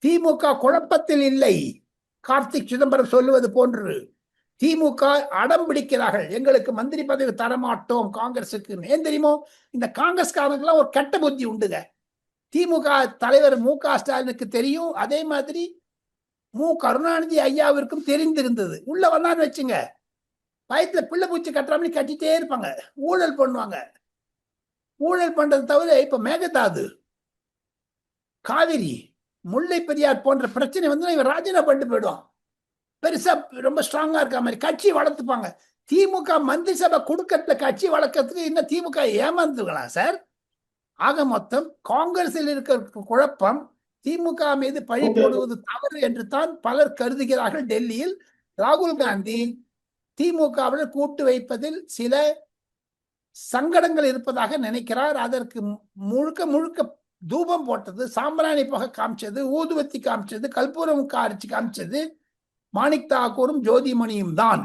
திமுக குழப்பத்தில் இல்லை. கார்த்திக் சிதம்பரம் சொல்லுவது போன்று திமுக அடம் பிடிக்கிறார்கள், எங்களுக்கு மந்திரி பதவி தரமாட்டோம் காங்கிரசுக்கு. ஏன் தெரியுமோ, இந்த காங்கிரஸ்காரங்களுக்குலாம் ஒரு கெட்ட புத்தி உண்டுங்க. திமுக தலைவர் மு க ஸ்டாலினுக்கு தெரியும், அதே மாதிரி மு கருணாநிதி ஐயாவிற்கும் தெரிந்திருந்தது. உள்ள வந்தான்னு வச்சுங்க, வயத்துல பிள்ளை பூச்சி கட்டுறாம கட்டிட்டே இருப்பாங்க, ஊழல் பண்ணுவாங்க. ஊழல் பண்றது தவிர இப்ப மேகதாது, காவிரி, முல்லை பெரியார் போன்ற பிரச்சனை வந்து இவன் ராஜினாமா பண்ணிட்டு போயிடுவான். பெருசா ரொம்ப ஸ்ட்ராங்கா இருக்க மாதிரி கட்சி வளர்த்துப்பாங்க. திமுக மந்திரி சபை கொடுக்கறதுல கட்சி வளர்க்கறதுக்கு இன்னும் திமுக ஏமாந்துக்கலாம் சார். ஆக மொத்தம் காங்கிரஸில் இருக்கிற குழப்பம் திமுக மீது பழி போடுவது தவறு என்று தான் பலர் கருதுகிறார்கள். டெல்லியில் ராகுல் காந்தி திமுகவுடன் கூட்டு வைப்பதில் சில சங்கடங்கள் இருப்பதாக நினைக்கிறார். அதற்கு முழுக்க முழுக்க தூபம் போட்டது, சாம்பிராணி புகை காமிச்சது, ஊதுவத்தி காமிச்சது, கற்பூரம் காரிச்சு காமிச்சது மாணிக் தாக்கூரும் ஜோதிமணியும் தான்.